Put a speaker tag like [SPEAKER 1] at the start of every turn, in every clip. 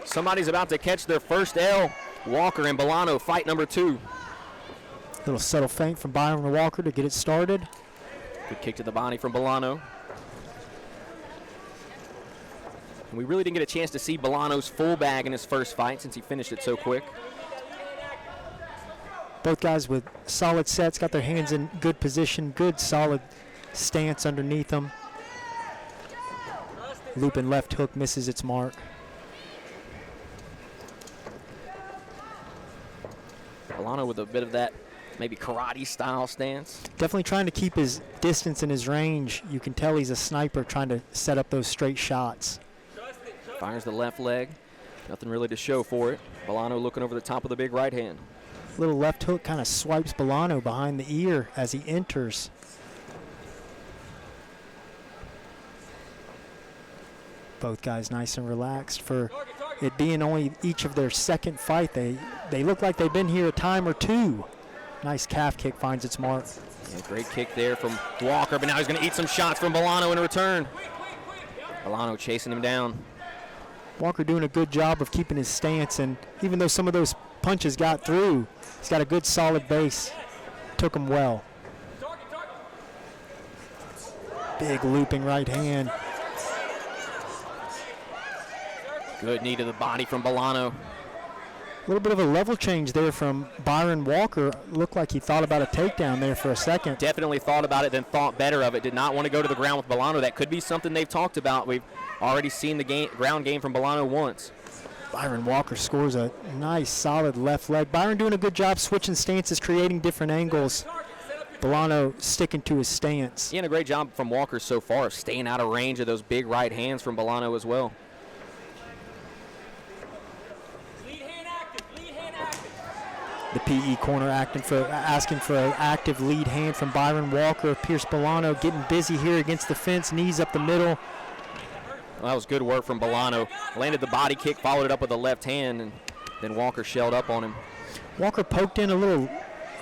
[SPEAKER 1] Somebody's about to catch their first L. Walker and Bolano, fight number 2.
[SPEAKER 2] Little subtle feint from Byron and Walker to get it started.
[SPEAKER 1] Good kick to the body from Bolano. And we really didn't get a chance to see Bolano's full bag in his first fight since he finished it so quick.
[SPEAKER 2] Both guys with solid sets, got their hands in good position, good solid stance underneath them. Looping left hook misses its mark.
[SPEAKER 1] Bolano with a bit of that maybe karate style stance.
[SPEAKER 2] Definitely trying to keep his distance and his range. You can tell he's a sniper trying to set up those straight shots.
[SPEAKER 1] Fires the left leg. Nothing really to show for it. Bolano looking over the top of the big right hand.
[SPEAKER 2] Little left hook kind of swipes Bolano behind the ear as he enters. Both guys nice and relaxed. For it being only each of their second fight, they look like they've been here a time or two. Nice calf kick finds its mark.
[SPEAKER 1] Yeah, great kick there from Walker, but now he's going to eat some shots from Bolano in return. Bolano chasing him down.
[SPEAKER 2] Walker doing a good job of keeping his stance, and even though some of those punches got through, he's got a good solid base. Took him well. Big looping right hand.
[SPEAKER 1] Good knee to the body from Bolano.
[SPEAKER 2] A little bit of a level change there from Byron Walker. Looked like he thought about a takedown there for a second.
[SPEAKER 1] Definitely thought about it, then thought better of it. Did not want to go to the ground with Bolano. That could be something they've talked about. We've already seen the ground game from Bolano once.
[SPEAKER 2] Byron Walker scores a nice, solid left leg. Byron doing a good job switching stances, creating different angles. Bolano sticking to his stance.
[SPEAKER 1] He had a great job from Walker so far of staying out of range of those big right hands from Bolano as well.
[SPEAKER 2] The PE corner asking for an active lead hand from Byron Walker. Pierce Bolano getting busy here against the fence, knees up the middle.
[SPEAKER 1] Well, that was good work from Bolano. Landed the body kick, followed it up with a left hand, and then Walker shelled up on him.
[SPEAKER 2] Walker poked in a little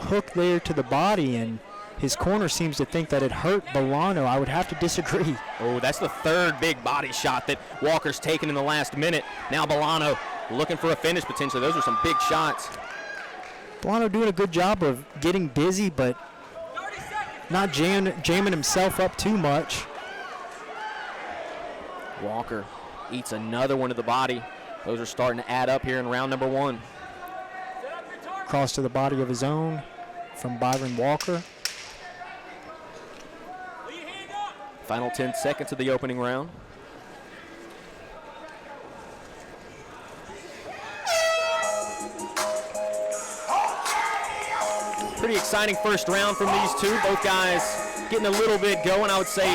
[SPEAKER 2] hook there to the body, and his corner seems to think that it hurt Bolano. I would have to disagree.
[SPEAKER 1] Oh, that's the third big body shot that Walker's taken in the last minute. Now Bolano looking for a finish potentially. Those are some big shots.
[SPEAKER 2] Bolano doing a good job of getting busy, but not jamming himself up too much.
[SPEAKER 1] Walker eats another one to the body. Those are starting to add up here in round number 1.
[SPEAKER 2] Cross to the body of his own from Byron Walker.
[SPEAKER 1] Final 10 seconds of the opening round. Pretty exciting first round from these two. Both guys getting a little bit going. I would say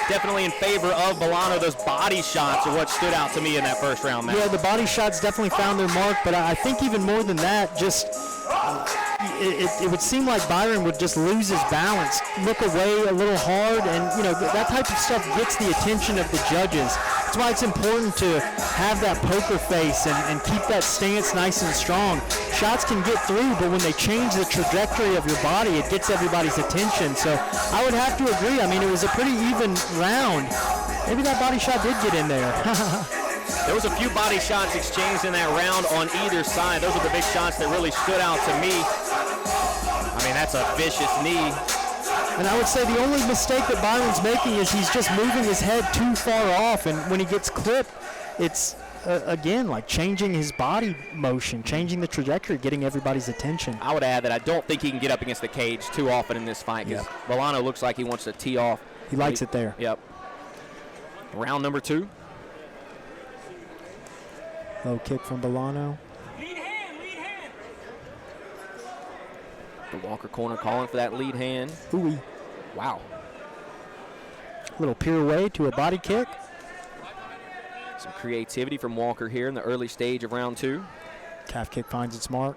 [SPEAKER 1] definitely in favor of Bolano. Those body shots are what stood out to me in that first round match.
[SPEAKER 2] Yeah, the body shots definitely found their mark, but I think even more than that, just it would seem like Byron would just lose his balance, look away a little hard, and that type of stuff gets the attention of the judges. That's why it's important to have that poker face and keep that stance nice and strong. Shots can get through, but when they change the trajectory of your body, it gets everybody's attention. So I would have to agree. I mean, it was a pretty even round. Maybe that body shot did get in there.
[SPEAKER 1] There was a few body shots exchanged in that round on either side. Those are the big shots that really stood out to me. I mean, that's a vicious knee.
[SPEAKER 2] And I would say the only mistake that Byron's making is he's just moving his head too far off, and when he gets clipped, it's, again, like changing his body motion, changing the trajectory, getting everybody's attention.
[SPEAKER 1] I would add that I don't think he can get up against the cage too often in this fight because Bolano looks like he wants to tee off.
[SPEAKER 2] He likes it there.
[SPEAKER 1] Yep. Round number 2.
[SPEAKER 2] Low kick from Bolano.
[SPEAKER 3] Lead hand.
[SPEAKER 1] The Walker corner calling for that lead hand.
[SPEAKER 2] Ooh-wee.
[SPEAKER 1] Wow.
[SPEAKER 2] Little pirouette to a body kick.
[SPEAKER 1] Some creativity from Walker here in the early stage of round 2.
[SPEAKER 2] Calf kick finds its mark.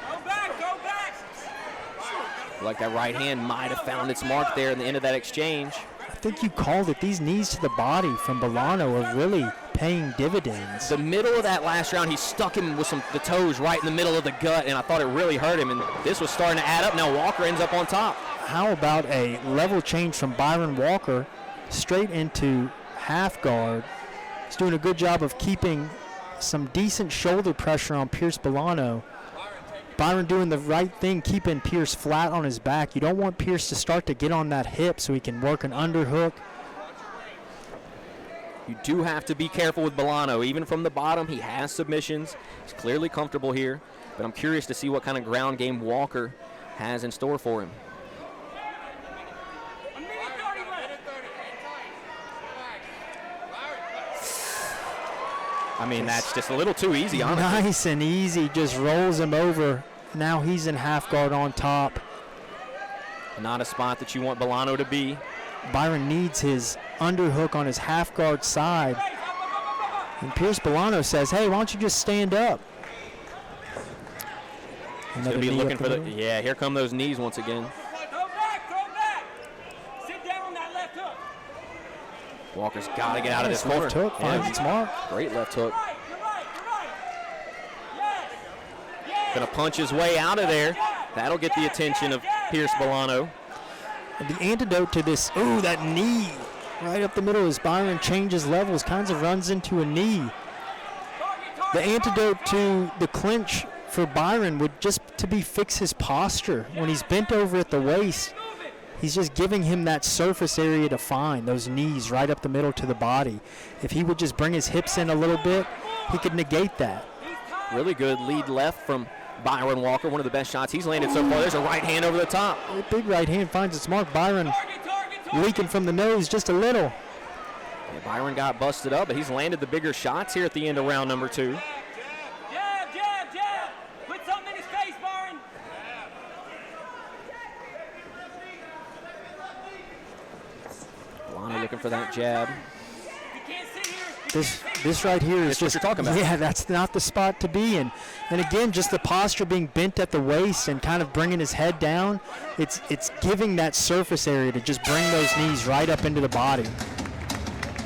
[SPEAKER 3] Go back.
[SPEAKER 1] Like that right hand might have found its mark there in the end of that exchange.
[SPEAKER 2] I think you called it. These knees to the body from Bolano are really paying dividends.
[SPEAKER 1] The middle of that last round, he stuck him with the toes right in the middle of the gut, and I thought it really hurt him, and this was starting to add up. Now Walker ends up on top.
[SPEAKER 2] How about a level change from Byron Walker straight into half guard? He's doing a good job of keeping some decent shoulder pressure on Pierce Bolano. Byron doing the right thing, keeping Pierce flat on his back. You don't want Pierce to start to get on that hip so he can work an underhook.
[SPEAKER 1] You do have to be careful with Bolano. Even from the bottom, he has submissions. He's clearly comfortable here, but I'm curious to see what kind of ground game Walker has in store for him. I mean, that's just a little too easy, honestly.
[SPEAKER 2] Nice and easy, just rolls him over. Now he's in half guard on top.
[SPEAKER 1] Not a spot that you want Bolano to be.
[SPEAKER 2] Byron needs his underhook on his half guard side. And Pierce Bolano says, hey, why don't you just stand up?
[SPEAKER 1] He's going to be looking for the, yeah, here come those knees once again.
[SPEAKER 3] Throw back. Sit down on that left hook.
[SPEAKER 1] Walker's got to get out of this corner.
[SPEAKER 2] Left hook, finds its mark.
[SPEAKER 1] Great left hook.
[SPEAKER 3] You're right. Yes.
[SPEAKER 1] Going to punch his way out of there. That'll get the attention of Pierce Bolano.
[SPEAKER 2] And the antidote to this, ooh, that knee right up the middle as Byron changes levels, kind of runs into a knee. The antidote to the clinch for Byron would just to be fix his posture. When he's bent over at the waist, he's just giving him that surface area to find, those knees right up the middle to the body. If he would just bring his hips in a little bit, he could negate that.
[SPEAKER 1] Really good lead left from Byron Walker, one of the best shots he's landed so far. There's a right hand over the top.
[SPEAKER 2] A big right hand finds its mark. Byron leaking from the nose just a little.
[SPEAKER 1] Yeah, Byron got busted up, but he's landed the bigger shots here at the end of round number 2.
[SPEAKER 3] Jab. Put something in his face, Byron.
[SPEAKER 1] Bolano looking for that jab.
[SPEAKER 3] You can't sit here.
[SPEAKER 2] This right here is
[SPEAKER 1] That's what
[SPEAKER 2] just,
[SPEAKER 1] you're talking about.
[SPEAKER 2] yeah, that's not the spot to be in. And again, just the posture being bent at the waist and kind of bringing his head down, it's giving that surface area to just bring those knees right up into the body.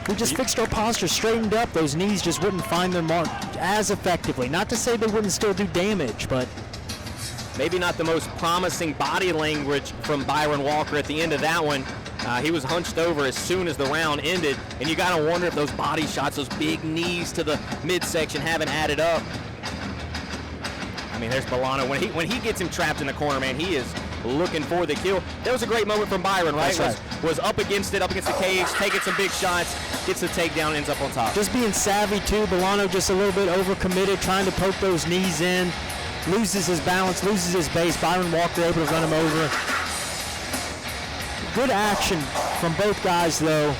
[SPEAKER 2] We just fixed our posture, straightened up, those knees just wouldn't find their mark as effectively. Not to say they wouldn't still do damage, but
[SPEAKER 1] Maybe not the most promising body language from Byron Walker at the end of that one. He was hunched over as soon as the round ended, and you got to wonder if those body shots, those big knees to the midsection haven't added up. I mean, there's Bolano. When he gets him trapped in the corner, man, he is looking for the kill. That was a great moment from Byron, right?
[SPEAKER 2] That's right.
[SPEAKER 1] Was up against the cage, taking some big shots, gets the takedown, ends up on top.
[SPEAKER 2] Just being savvy, too. Bolano just a little bit overcommitted, trying to poke those knees in. Loses his balance, loses his base. Byron Walker able to run him over. Good action from both guys, though.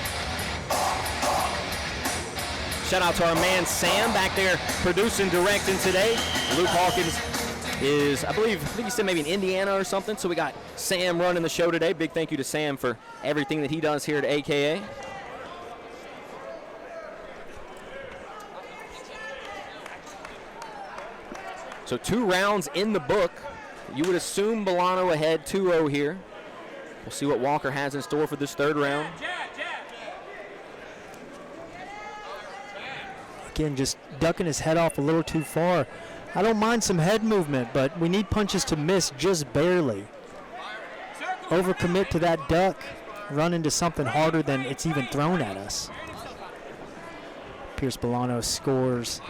[SPEAKER 1] Shout out to our man Sam back there producing, directing today. Luke Hawkins is, I think he said maybe in Indiana or something, so we got Sam running the show today. Big thank you to Sam for everything that he does here at AKA. So 2 rounds in the book. You would assume Bolano ahead 2-0 here. We'll see what Walker has in store for this 3rd round.
[SPEAKER 2] Again, just ducking his head off a little too far. I don't mind some head movement, but we need punches to miss just barely. Overcommit to that duck, run into something harder than it's even thrown at us. Pierce Bolano scores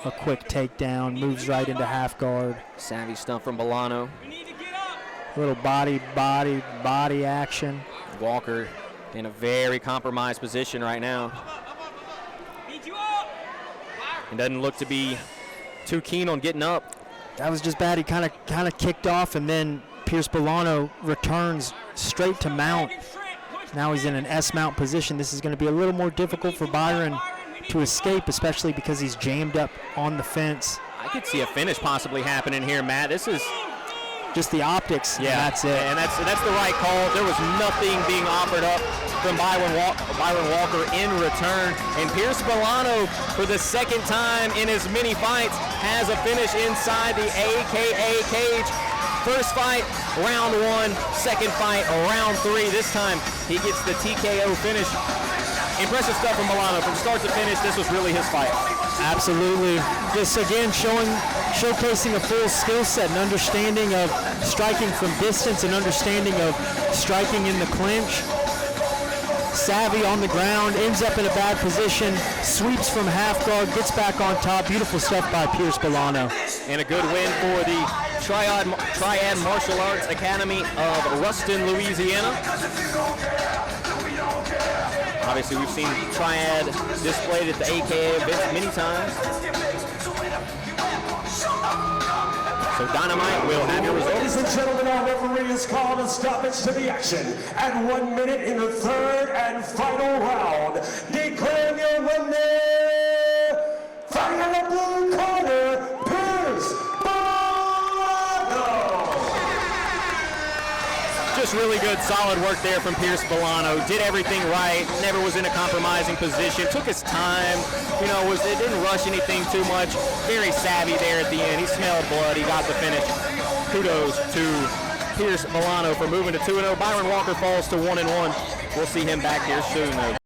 [SPEAKER 2] a quick takedown, moves right into half guard.
[SPEAKER 1] Savvy stuff from Bolano.
[SPEAKER 2] Little body action.
[SPEAKER 1] Walker in a very compromised position right now. And doesn't look to be too keen on getting up.
[SPEAKER 2] That was just bad. He kind of kicked off, and then Pierce Bolano returns straight to mount. Now he's in an S-mount position. This is going to be a little more difficult for Byron to escape, especially because he's jammed up on the fence.
[SPEAKER 1] I could see a finish possibly happening here, Matt. This is
[SPEAKER 2] just the optics.
[SPEAKER 1] Yeah,
[SPEAKER 2] that's it.
[SPEAKER 1] And that's the right call. There was nothing being offered up from Byron Walker in return. And Pierce Bolano, for the 2nd time in as many fights, has a finish inside the AKA cage. First fight, round 1. Second fight, round 3. This time, he gets the TKO finish. Impressive stuff from Bolano. From start to finish, this was really his fight.
[SPEAKER 2] Absolutely. Just again showcasing a full skill set and understanding of striking from distance and understanding of striking in the clinch. savvy on the ground, ends up in a bad position, sweeps from half guard, gets back on top. Beautiful stuff by Pierce Bolano.
[SPEAKER 1] And a good win for the Triad Martial Arts Academy of Ruston, Louisiana. Obviously, we've seen Triad displayed at the AKA events many times. So Dynamite will have your results.
[SPEAKER 4] Ladies and gentlemen, our referee has called a stoppage to the action at 1 minute in the third and final round. Declaring your winner, fighting in the blue corner, Pierce Bolano.
[SPEAKER 1] Just really good, solid work there from Pierce Bolano. Did everything right, never was in a compromising position, took his time, it didn't rush anything too much. Very savvy there at the end. He smelled blood, he got the finish. Kudos to Pierce Bolano for moving to 2-0. Byron Walker falls to 1-1. We'll see him back here soon, though.